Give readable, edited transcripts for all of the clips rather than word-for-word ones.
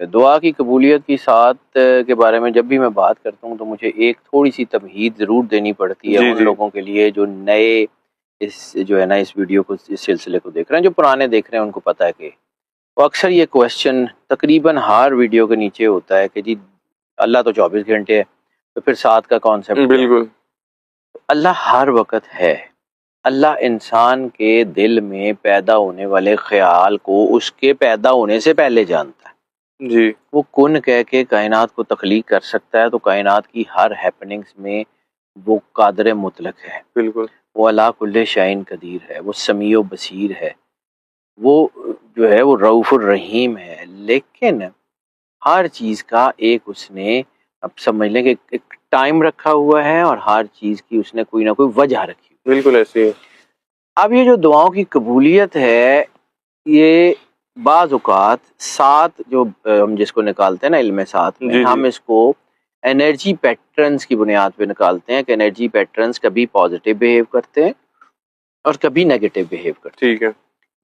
دعا کی قبولیت کی ساتھ کے بارے میں جب بھی میں بات کرتا ہوں تو مجھے ایک تھوڑی سی تمہید ضرور دینی پڑتی ہے ان لوگوں کے لیے جو نئے اس جو ہے نا اس ویڈیو کو اس سلسلے کو دیکھ رہے ہیں. جو پرانے دیکھ رہے ہیں ان کو پتہ ہے کہ وہ اکثر یہ کویسچن تقریباً ہر ویڈیو کے نیچے ہوتا ہے کہ جی اللہ تو 24 گھنٹے ہے تو پھر ساتھ کا کانسیپٹ. بالکل اللہ ہر وقت ہے. اللہ انسان کے دل میں پیدا ہونے والے خیال کو اس کے پیدا ہونے سے پہلے جانتا ہے. جی وہ کن کہہ کے کائنات کو تخلیق کر سکتا ہے تو کائنات کی ہر ہیپننگز میں وہ قادر مطلق ہے. بالکل وہ علی کل شیء قدیر ہے. وہ سمیع و بصیر ہے. وہ جو ہے وہ رؤوف الرحیم ہے. لیکن ہر چیز کا ایک اس نے اب سمجھ لیں کہ ایک ٹائم رکھا ہوا ہے اور ہر چیز کی اس نے کوئی نہ کوئی وجہ رکھی. بالکل ایسے ہی. اب یہ جو دعاؤں کی قبولیت ہے یہ بعض اوقات سات جو ہم جس کو نکالتے ہیں نا علم سات میں ہم اس کو انرجی پیٹرنز کی بنیاد پہ نکالتے ہیں کہ انرجی پیٹرنز کبھی پازیٹیو بیہیو کرتے ہیں اور کبھی نیگیٹو بیہیو کرتے ہیں. ٹھیک ہے.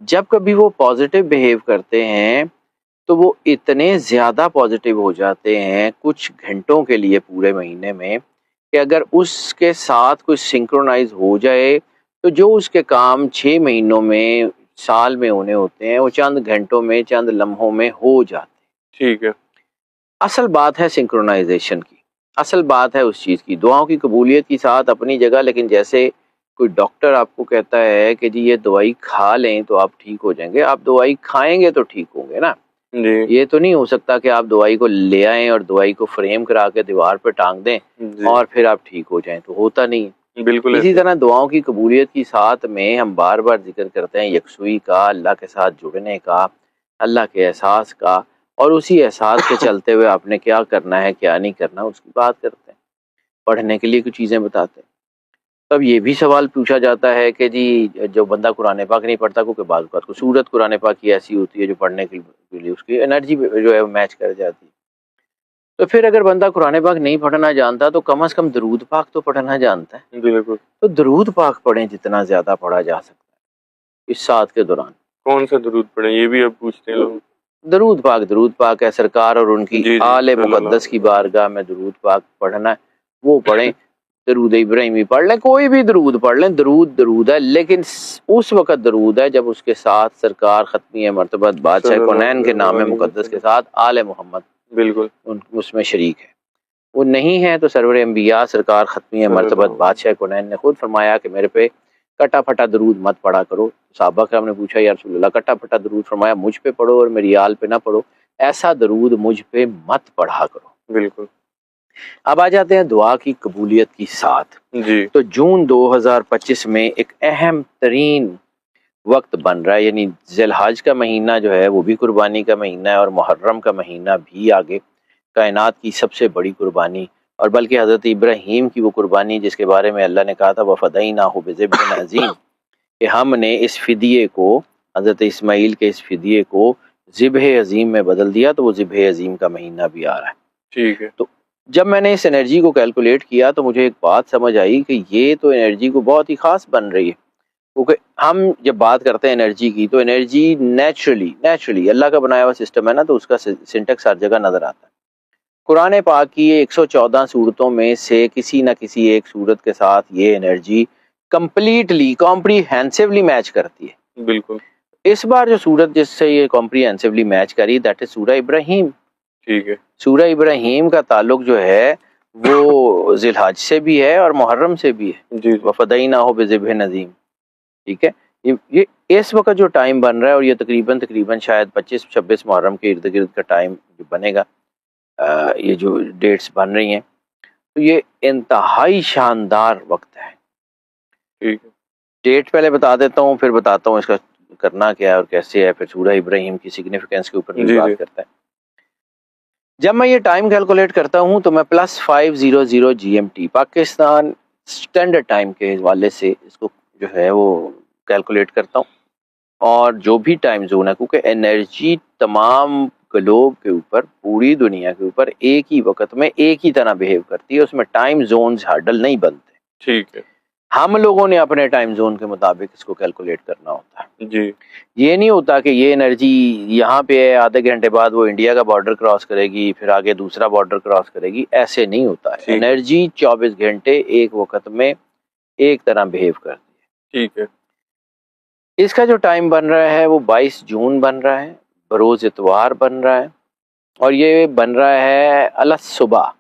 جب کبھی وہ پازیٹیو بیہیو کرتے ہیں تو وہ اتنے زیادہ پازیٹیو ہو جاتے ہیں کچھ گھنٹوں کے لیے پورے مہینے میں کہ اگر اس کے ساتھ کوئی سنکرونائز ہو جائے تو جو اس کے کام 6 مہینوں میں سال میں ہونے ہوتے ہیں وہ چند گھنٹوں میں چند لمحوں میں ہو جاتے ہیں. ٹھیک ہے. اصل بات ہے سنکرونائزیشن کی. اصل بات ہے اس چیز کی. دعاؤں کی قبولیت کی ساتھ اپنی جگہ لیکن جیسے کوئی ڈاکٹر آپ کو کہتا ہے کہ جی یہ دوائی کھا لیں تو آپ ٹھیک ہو جائیں گے. آپ دوائی کھائیں گے تو ٹھیک ہوں گے نا. یہ تو نہیں ہو سکتا کہ آپ دوائی کو لے آئیں اور دوائی کو فریم کرا کے دیوار پہ ٹانگ دیں اور پھر آپ ٹھیک ہو جائیں. تو ہوتا نہیں. بالکل اسی طرح دعاؤں کی قبولیت کی ساتھ میں ہم بار بار ذکر کرتے ہیں یکسوئی کا, اللہ کے ساتھ جڑنے کا, اللہ کے احساس کا, اور اسی احساس کے چلتے ہوئے آپ نے کیا کرنا ہے کیا نہیں کرنا اس کی بات کرتے ہیں. پڑھنے کے لیے کچھ چیزیں بتاتے ہیں. تب یہ بھی سوال پوچھا جاتا ہے کہ جی جو بندہ قرآن پاک نہیں پڑھتا کیونکہ بعض اوقات کو سورت قرآن پاک کی ایسی ہوتی ہے جو پڑھنے کے لیے اس کی انرجی جو ہے میچ کر جاتی ہے. تو پھر اگر بندہ قرآن پاک نہیں پڑھنا جانتا تو کم از کم درود پاک تو پڑھنا جانتا ہے. بالکل. تو درود پاک پڑھیں جتنا زیادہ پڑھا جا سکتا ہے اس ساتھ کے دوران. کون سا درود پڑھیں یہ بھی اب پوچھتے ہیں لوگ. درود پاک ہے سرکار اور ان کی آل مقدس کی بارگاہ میں درود پاک پڑھنا ہے وہ پڑھیں. درود ابراہیمی پڑھ لیں, کوئی بھی درود پڑھ لیں. درود ہے لیکن اس وقت درود ہے جب اس کے ساتھ سرکار ختمی مرتبت بادشاہ کونین کے نام مقدس کے ساتھ آل محمد بالکل اس میں شریک ہے. وہ نہیں ہے تو سرور انبیاء سرکار ختمی مرتبت بادشاہ کونین نے خود فرمایا کہ میرے پہ کٹا پھٹا درود مت پڑھا کرو. صحابہ کرام نے پوچھا یا رسول اللہ کٹا پھٹا درود, فرمایا مجھ پہ پڑھو اور میری آل پہ نہ پڑھو, ایسا درود مجھ پہ مت پڑھا کرو. بالکل. اب آ جاتے ہیں دعا کی قبولیت کی ساتھ. جی تو جون 2025 میں ایک اہم ترین وقت بن رہا ہے, یعنی ذی الحج کا مہینہ جو ہے وہ بھی قربانی کا مہینہ ہے اور محرم کا مہینہ بھی آگے. کائنات کی سب سے بڑی قربانی اور بلکہ حضرت ابراہیم کی وہ قربانی جس کے بارے میں اللہ نے کہا تھا وَفَدَيْنَاهُ بِذِبْحٍ عَظِيمٍ کہ ہم نے اس فدیے کو حضرت اسماعیل کے اس فدیے کو ذبح عظیم میں بدل دیا. تو وہ ذبح عظیم کا مہینہ بھی آ رہا ہے. ٹھیک ہے. تو جب میں نے اس انرجی کو کیلکولیٹ کیا تو مجھے ایک بات سمجھ آئی کہ یہ تو انرجی کو بہت ہی خاص بن رہی ہے, کیونکہ ہم جب بات کرتے ہیں انرجی کی تو انرجی نیچرلی اللہ کا بنایا ہوا سسٹم ہے نا, تو اس کا سنٹیکس ہر جگہ نظر آتا ہے. قرآن پاک کی 114 صورتوں میں سے کسی نہ کسی ایک صورت کے ساتھ یہ انرجی کمپلیٹلی کمپریہنسولی میچ کرتی ہے. بالکل. اس بار جو صورت جس سے یہ کمپریہنسولی میچ کری دیٹ از سورہ ابراہیم. ٹھیک ہے. سورہ ابراہیم کا تعلق جو ہے وہ ذی الحج سے بھی ہے اور محرم سے بھی ہے. جی وَفَدَيْنَاهُ بِذِبْحٍ عَظِيمٍ. ٹھیک ہے. یہ اس وقت جو ٹائم بن رہا ہے اور یہ تقریباً شاید 25-26 محرم کے ارد گرد کا ٹائم جو بنے گا, یہ جو ڈیٹس بن رہی ہیں تو یہ انتہائی شاندار وقت ہے. ٹھیک ہے. ڈیٹ پہلے بتا دیتا ہوں پھر بتاتا ہوں اس کا کرنا کیا ہے اور کیسے ہے, پھر سورہ ابراہیم کی سگنیفیکینس کے اوپر بھی بات کرتا ہے. جب میں یہ ٹائم کیلکولیٹ کرتا ہوں تو میں +500 GMT پاکستان اسٹینڈرڈ ٹائم کے حوالے سے اس کو جو ہے وہ کیلکولیٹ کرتا ہوں, اور جو بھی ٹائم زون ہے کیونکہ انرجی تمام گلوب کے اوپر پوری دنیا کے اوپر ایک ہی وقت میں ایک ہی طرح بیہیو کرتی ہے, اس میں ٹائم زونز ہرڈل نہیں بنتے. ٹھیک ہے. ہم لوگوں نے اپنے ٹائم زون کے مطابق اس کو کیلکولیٹ کرنا ہوتا ہے. جی یہ نہیں ہوتا کہ یہ انرجی یہاں پہ ہے، آدھے گھنٹے بعد وہ انڈیا کا بارڈر کراس کرے گی، پھر آگے دوسرا بارڈر کراس کرے گی. ایسے نہیں ہوتا ہے. انرجی 24 گھنٹے ایک وقت میں ایک طرح بہیو کرتی ہے. ٹھیک ہے. اس کا جو ٹائم بن رہا ہے وہ 22 جون بن رہا ہے، بروز اتوار بن رہا ہے، اور یہ بن رہا ہے صبح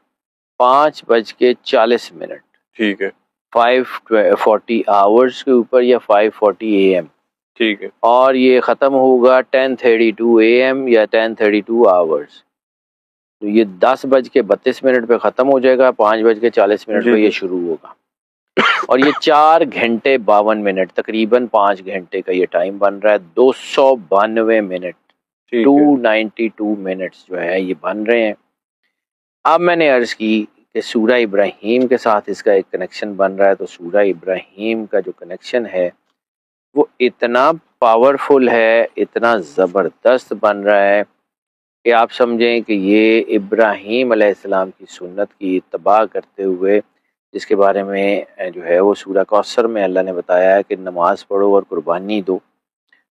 5:40. ٹھیک ہے. 5:40 آورز کے اوپر یا 5:40 AM. ٹھیک ہے. اور یہ ختم ہوگا 10:32 AM یا 10:32 آورز. تو یہ 10:32 پہ ختم ہو جائے گا، 5:40 پہ یہ شروع ہوگا، اور یہ 4 گھنٹے 52 منٹ، تقریباً 5 گھنٹے کا یہ ٹائم بن رہا ہے. 292 منٹ، 292 منٹس جو ہے یہ بن رہے ہیں. اب میں نے عرض کی کہ سورہ ابراہیم کے ساتھ اس کا ایک کنیکشن بن رہا ہے. تو سورہ ابراہیم کا جو کنیکشن ہے وہ اتنا پاورفل ہے، اتنا زبردست بن رہا ہے کہ آپ سمجھیں کہ یہ ابراہیم علیہ السلام کی سنت کی اتباع کرتے ہوئے، جس کے بارے میں جو ہے وہ سورہ کوثر میں اللہ نے بتایا ہے کہ نماز پڑھو اور قربانی دو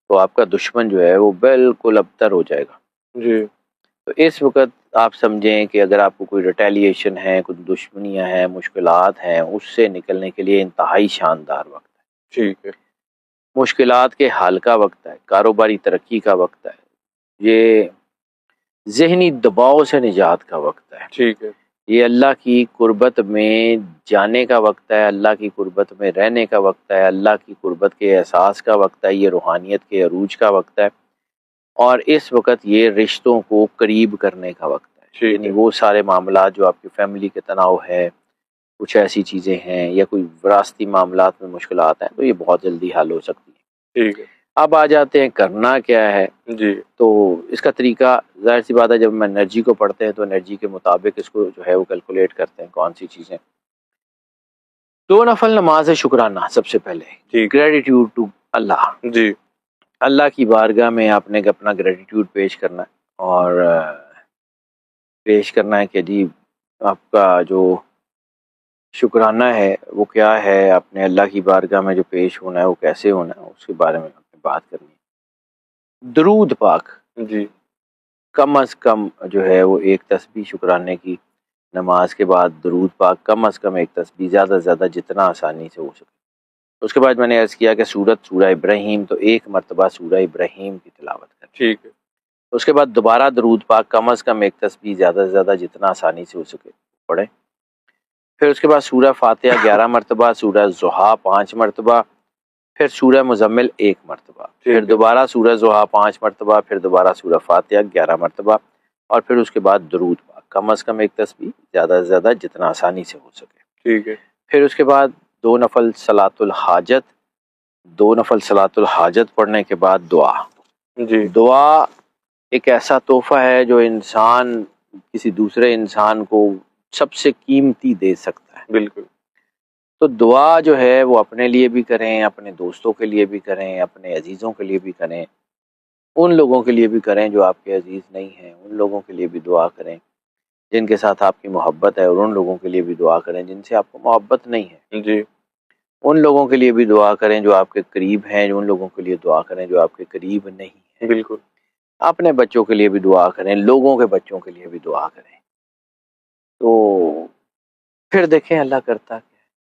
تو آپ کا دشمن جو ہے وہ بالکل ابتر ہو جائے گا. جی. تو اس وقت آپ سمجھیں کہ اگر آپ کو کوئی ریٹیلیشن ہے، کوئی دشمنیاں ہیں، مشکلات ہیں، اس سے نکلنے کے لیے انتہائی شاندار وقت ہے. ٹھیک ہے. مشکلات کے حل کا وقت ہے، کاروباری ترقی کا وقت ہے، یہ ذہنی دباؤ سے نجات کا وقت ہے. ٹھیک ہے. یہ اللہ کی قربت میں جانے کا وقت ہے، اللہ کی قربت میں رہنے کا وقت ہے، اللہ کی قربت کے احساس کا وقت ہے، یہ روحانیت کے عروج کا وقت ہے، اور اس وقت یہ رشتوں کو قریب کرنے کا وقت ہے. یعنی وہ سارے معاملات جو آپ کی فیملی کے تناؤ ہے، کچھ ایسی چیزیں ہیں یا کوئی وراثتی معاملات میں مشکلات ہیں، تو یہ بہت جلدی حل ہو سکتی ہیں. ٹھیک ہے. اب آ جاتے ہیں کرنا کیا ہے. جی. تو اس کا طریقہ ظاہر سی بات ہے، جب ہم انرجی کو پڑھتے ہیں تو انرجی کے مطابق اس کو جو ہے وہ کیلکولیٹ کرتے ہیں کون سی چیزیں. 2 نفل نماز شکرانہ سب سے پہلے، گریٹیٹیوڈ ٹو اللہ. جی. اللہ کی بارگاہ میں آپ نے اپنا گریٹیٹیوڈ پیش کرنا ہے، اور پیش کرنا ہے کہ جی آپ کا جو شکرانہ ہے وہ کیا ہے، اپنے اللہ کی بارگاہ میں جو پیش ہونا ہے وہ کیسے ہونا ہے، اس کے بارے میں بات کرنی ہے. درود پاک جی کم از کم جو ہے وہ ایک تسبیح شکرانے کی نماز کے بعد درود پاک کم از کم ایک تسبیح، زیادہ سے زیادہ جتنا آسانی سے ہو سکے. اس کے بعد میں نے عرض کیا کہ سورہ ابراہیم، تو ایک مرتبہ سورہ ابراہیم کی تلاوت کریں. ٹھیک ہے. اس کے بعد دوبارہ درود پاک کم از کم ایک تسبیح، زیادہ سے زیادہ جتنا آسانی سے ہو سکے پڑھیں. پھر اس کے بعد سورہ فاتحہ 11 مرتبہ، سورہ ضحیٰ 5 مرتبہ، پھر سورہ مزمل 1 مرتبہ، پھر دوبارہ سورہ ضحیٰ 5 مرتبہ، پھر دوبارہ سورہ فاتحہ 11 مرتبہ، اور پھر اس کے بعد درود پاک کم از کم ایک تسبیح، زیادہ سے زیادہ جتنا آسانی سے ہو سکے. ٹھیک ہے. پھر اس کے بعد 2 نفل صلاۃ الحاجت، 2 نفل صلاۃ الحاجت پڑھنے کے بعد دعا. جی. دعا ایک ایسا تحفہ ہے جو انسان کسی دوسرے انسان کو سب سے قیمتی دے سکتا ہے. بالکل. تو دعا جو ہے وہ اپنے لیے بھی کریں، اپنے دوستوں کے لیے بھی کریں، اپنے عزیزوں کے لیے بھی کریں، ان لوگوں کے لیے بھی کریں جو آپ کے عزیز نہیں ہیں، ان لوگوں کے لیے بھی دعا کریں جن کے ساتھ آپ کی محبت ہے، اور ان لوگوں کے لیے بھی دعا کریں جن سے آپ کو محبت نہیں ہے. جی. ان لوگوں کے لیے بھی دعا کریں جو آپ کے قریب ہیں، ان لوگوں کے لیے دعا کریں جو آپ کے قریب نہیں ہیں. بالکل. اپنے بچوں کے لیے بھی دعا کریں، لوگوں کے بچوں کے لیے بھی دعا کریں. تو پھر دیکھیں اللہ کرتا